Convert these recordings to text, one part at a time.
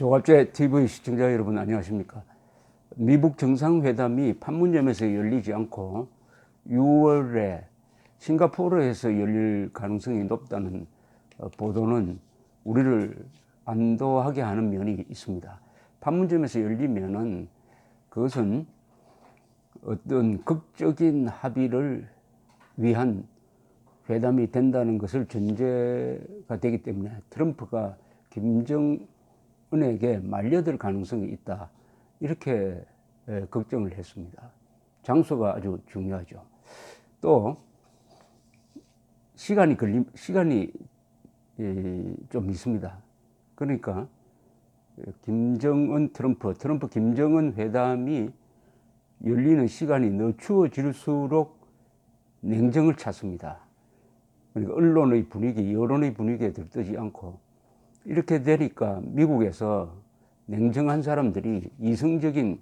조갑제 TV 시청자 여러분 안녕하십니까? 미북 정상회담이 판문점에서 열리지 않고 6월에 싱가포르에서 열릴 가능성이 높다는 보도는 우리를 안도하게 하는 면이 있습니다. 판문점에서 열리면은 그것은 어떤 극적인 합의를 위한 회담이 된다는 것을 전제가 되기 때문에 트럼프가 김정은에게 말려들 가능성이 있다, 이렇게 걱정을 했습니다. 장소가 아주 중요하죠. 또 시간이 좀 있습니다. 그러니까 김정은 트럼프 김정은 회담이 열리는 시간이 늦추어질수록 냉정을 찾습니다. 그러니까 언론의 분위기, 여론의 분위기에 들뜨지 않고, 이렇게 되니까 미국에서 냉정한 사람들이 이성적인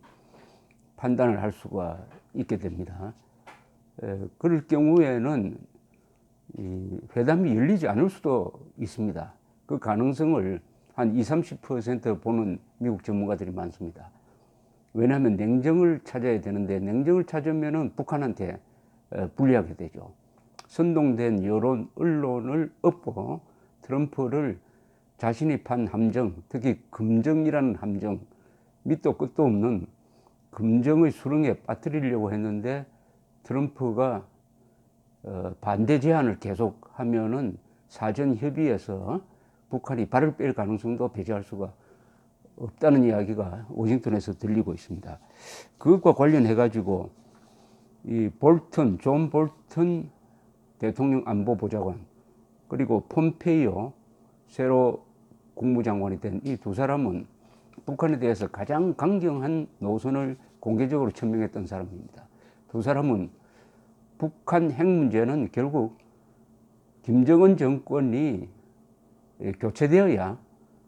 판단을 할 수가 있게 됩니다. 그럴 경우에는 이 회담이 열리지 않을 수도 있습니다. 그 가능성을 한 20-30% 보는 미국 전문가들이 많습니다. 왜냐하면 냉정을 찾아야 되는데, 냉정을 찾으면은 북한한테 불리하게 되죠. 선동된 여론, 언론을 업고 트럼프를 자신이 판 함정, 특히 금정이라는 함정, 밑도 끝도 없는 금정의 수렁에 빠뜨리려고 했는데, 트럼프가 반대 제안을 계속 하면은 사전 협의에서 북한이 발을 뺄 가능성도 배제할 수가 없다는 이야기가 워싱턴에서 들리고 있습니다. 그것과 관련해 가지고 이 존 볼턴 대통령 안보보좌관, 그리고 폼페이오 새로 국무장관이 된 이 두 사람은 북한에 대해서 가장 강경한 노선을 공개적으로 천명했던 사람입니다. 두 사람은 북한 핵 문제는 결국 김정은 정권이 교체되어야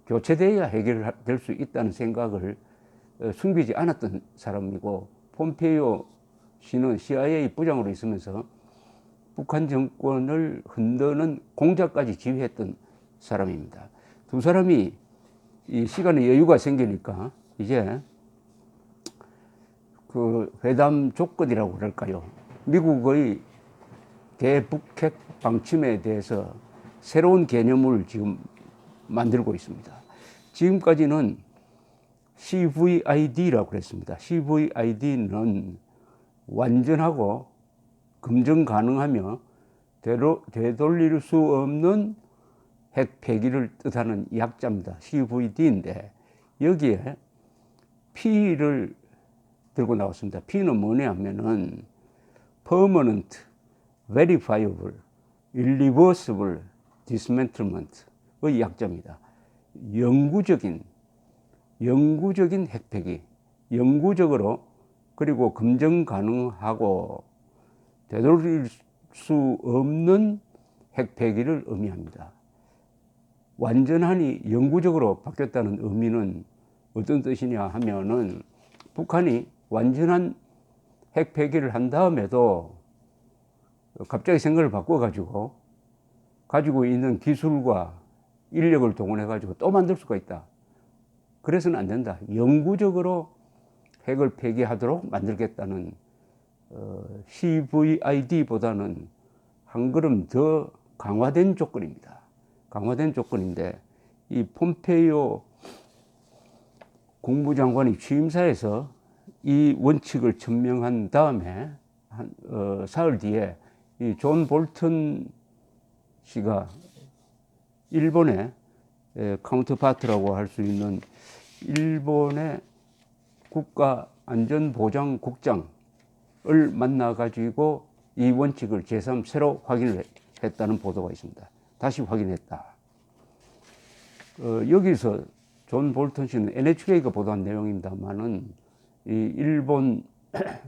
해결될 수 있다는 생각을 숨기지 않았던 사람이고, 폼페이오 씨는 CIA 부장으로 있으면서 북한 정권을 흔드는 공작까지 지휘했던 사람입니다. 두 사람이 이 시간에 여유가 생기니까 이제 그 회담 조건이라고 그럴까요? 미국의 대북핵 방침에 대해서 새로운 개념을 지금 만들고 있습니다. 지금까지는 CVID라고 그랬습니다. CVID는 완전하고 검증 가능하며 되돌릴 수 없는 핵 폐기를 뜻하는 약자입니다. CVD인데 여기에 P를 들고 나왔습니다. P는 뭐냐면은 Permanent, Verifiable, Irreversible Dismantlement의 약자입니다. 영구적인 핵 폐기, 영구적으로, 그리고 검증 가능하고 되돌릴 수 없는 핵 폐기를 의미합니다. 완전하니 영구적으로 바뀌었다는 의미는 어떤 뜻이냐 하면은, 북한이 완전한 핵 폐기를 한 다음에도 갑자기 생각을 바꿔가지고 가지고 있는 기술과 인력을 동원해가지고 또 만들 수가 있다. 그래서는 안 된다. 영구적으로 핵을 폐기하도록 만들겠다는 CVID보다는 한 걸음 더 강화된 조건입니다. 강화된 조건인데, 이 폼페이오 국무장관이 취임사에서 이 원칙을 천명한 다음에 사흘 뒤에 이 존 볼턴 씨가 일본의 카운터파트라고 할 수 있는 일본의 국가안전보장국장을 만나가지고 이 원칙을 제3 새로 확인을 했다는 보도가 있습니다. 다시 확인했다. 여기서 존 볼턴 씨는 NHK가 보도한 내용입니다만은, 이 일본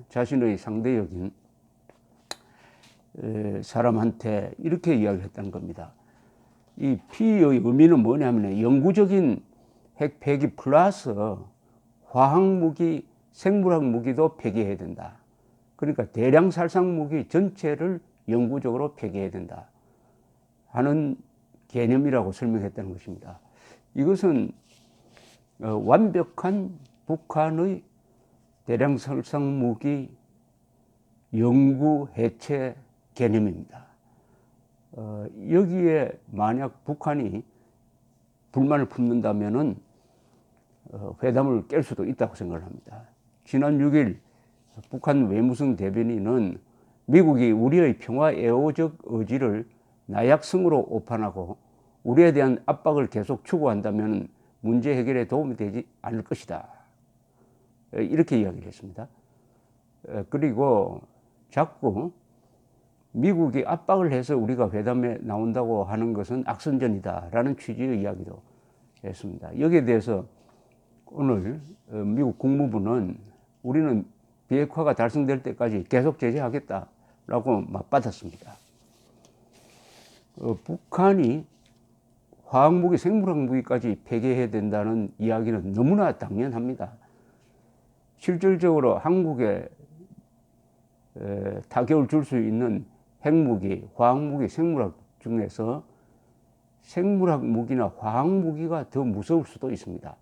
자신의 상대역인 사람한테 이렇게 이야기를 했다는 겁니다. 이 P의 의미는 뭐냐면 영구적인 핵 폐기 플러스 화학무기, 생물학무기도 폐기해야 된다. 그러니까 대량 살상 무기 전체를 영구적으로 폐기해야 된다 하는 개념이라고 설명했다는 것입니다. 이것은 완벽한 북한의 대량 살상 무기 영구 해체 개념입니다. 여기에 만약 북한이 불만을 품는다면은 회담을 깰 수도 있다고 생각을 합니다. 지난 6일 북한 외무성 대변인은 미국이 우리의 평화 애호적 의지를 나약성으로 오판하고 우리에 대한 압박을 계속 추구한다면 문제 해결에 도움이 되지 않을 것이다. 이렇게 이야기를 했습니다. 그리고 자꾸 미국이 압박을 해서 우리가 회담에 나온다고 하는 것은 악선전이다라는 취지의 이야기도 했습니다. 여기에 대해서 오늘 미국 국무부는 우리는 비핵화가 달성될 때까지 계속 제재하겠다라고 맞받았습니다. 북한이 화학무기, 생물학무기까지 폐기해야 된다는 이야기는 너무나 당연합니다. 실질적으로 한국에 타격을 줄 수 있는 핵무기, 화학무기, 생물학 중에서 생물학 무기나 화학무기가 더 무서울 수도 있습니다.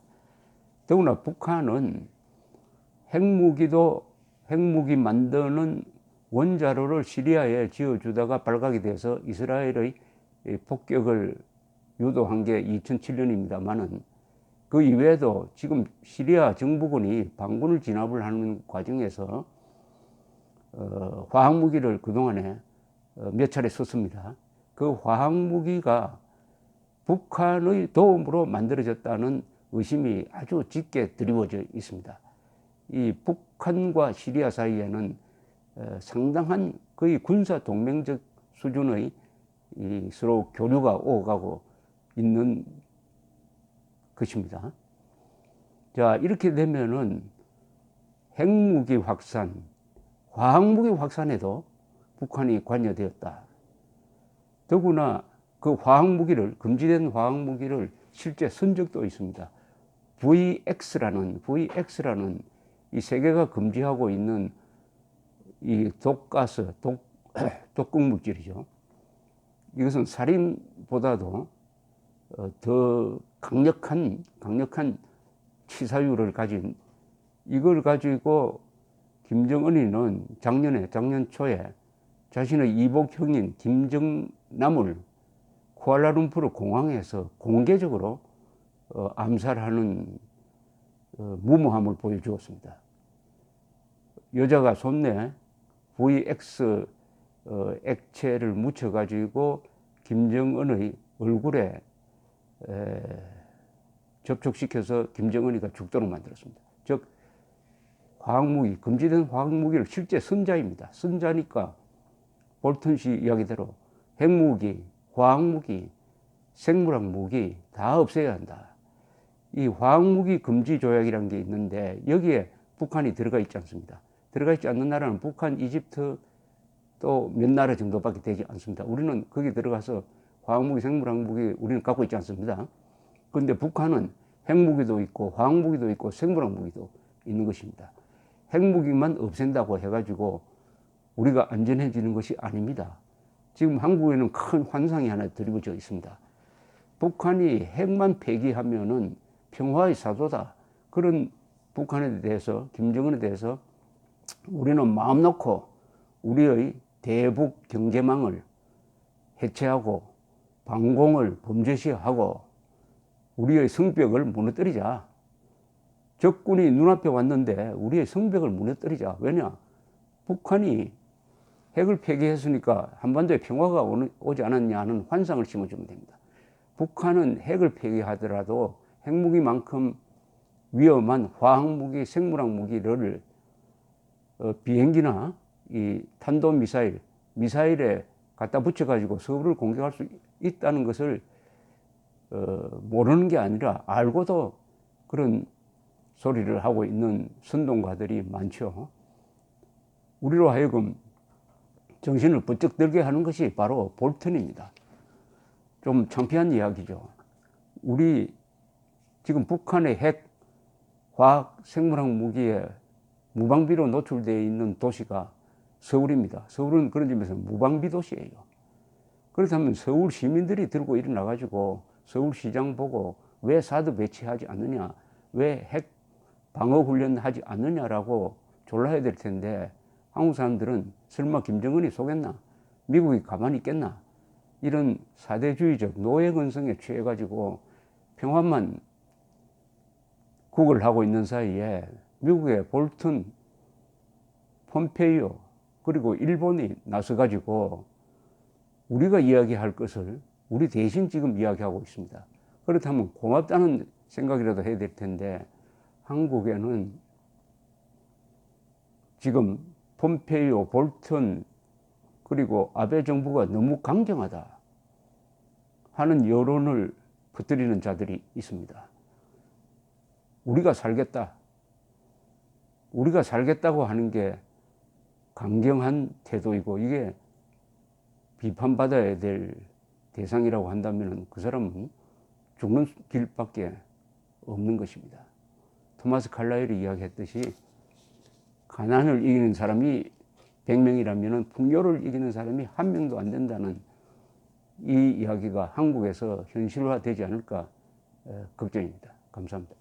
더구나 북한은 핵무기 만드는 원자로를 시리아에 지어주다가 발각이 돼서 이스라엘의 폭격을 유도한 게 2007년입니다만은 그 이외에도 지금 시리아 정부군이 반군을 진압을 하는 과정에서 화학무기를 그동안에 몇 차례 썼습니다. 그 화학무기가 북한의 도움으로 만들어졌다는 의심이 아주 짙게 드리워져 있습니다. 이 북한과 시리아 사이에는 상당한 거의 군사 동맹적 수준의 서로 교류가 오가고 있는 것입니다. 자, 이렇게 되면은 핵무기 확산, 화학무기 확산에도 북한이 관여되었다. 더구나 그 화학무기를, 금지된 화학무기를 실제 쓴 적도 있습니다. VX라는 이 세계가 금지하고 있는 이 독가스, 독극물질이죠. 이것은 살인보다도 더 강력한 치사율을 가진, 이걸 가지고 김정은이는 작년 초에 자신의 이복 형인 김정남을 쿠알라룸푸르 공항에서 공개적으로 암살하는 무모함을 보여주었습니다. 여자가 손에 VX 액체를 묻혀가지고 김정은의 얼굴에 접촉시켜서 김정은이가 죽도록 만들었습니다. 즉 화학무기, 금지된 화학무기를 실제 선자입니다. 선자니까 볼턴 씨 이야기대로 핵무기, 화학무기, 생물학무기 다 없애야 한다. 이 화학무기 금지 조약이라는 게 있는데 여기에 북한이 들어가 있지 않습니다. 들어가 있지 않는 나라는 북한, 이집트 또 몇 나라 정도밖에 되지 않습니다. 우리는 거기 들어가서 화학무기, 생물학무기 우리는 갖고 있지 않습니다. 그런데 북한은 핵무기도 있고 화학무기도 있고 생물학무기도 있는 것입니다. 핵무기만 없앤다고 해가지고 우리가 안전해지는 것이 아닙니다. 지금 한국에는 큰 환상이 하나 드리워져 있습니다. 북한이 핵만 폐기하면은 평화의 사도다. 그런 북한에 대해서, 김정은에 대해서 우리는 마음 놓고 우리의 대북 경계망을 해체하고 방공을 범죄시하고 우리의 성벽을 무너뜨리자. 적군이 눈앞에 왔는데 우리의 성벽을 무너뜨리자. 왜냐? 북한이 핵을 폐기했으니까 한반도에 평화가 오지 않았냐는 환상을 심어주면 됩니다. 북한은 핵을 폐기하더라도 핵무기만큼 위험한 화학무기, 생물학무기를 비행기나 이 탄도미사일에 갖다 붙여가지고 서울을 공격할 수 있다는 것을 모르는 게 아니라 알고도 그런 소리를 하고 있는 선동가들이 많죠. 우리로 하여금 정신을 번쩍 들게 하는 것이 바로 볼턴입니다. 좀 창피한 이야기죠. 우리 지금 북한의 핵, 화학, 생물학 무기에 무방비로 노출되어 있는 도시가 서울입니다. 서울은 그런 점에서 무방비 도시예요. 그렇다면 서울 시민들이 들고 일어나가지고 서울시장 보고 왜 사드 배치하지 않느냐, 왜 핵 방어 훈련 하지 않느냐라고 졸라야 될 텐데 한국 사람들은 설마 김정은이 속였나? 미국이 가만히 있겠나? 이런 사대주의적 노예 근성에 취해가지고 평화만 구걸하고 있는 사이에 미국의 볼튼, 폼페이오 그리고 일본이 나서가지고 우리가 이야기할 것을 우리 대신 지금 이야기하고 있습니다. 그렇다면 고맙다는 생각이라도 해야 될 텐데 한국에는 지금 폼페이오, 볼튼 그리고 아베 정부가 너무 강경하다 하는 여론을 퍼뜨리는 자들이 있습니다. 우리가 살겠다. 우리가 살겠다고 하는 게 강경한 태도이고 이게 비판받아야 될 대상이라고 한다면 그 사람은 죽는 길밖에 없는 것입니다. 토마스 칼라일이 이야기했듯이 가난을 이기는 사람이 100명이라면 풍요를 이기는 사람이 1명도 안 된다는 이 이야기가 한국에서 현실화되지 않을까 걱정입니다. 감사합니다.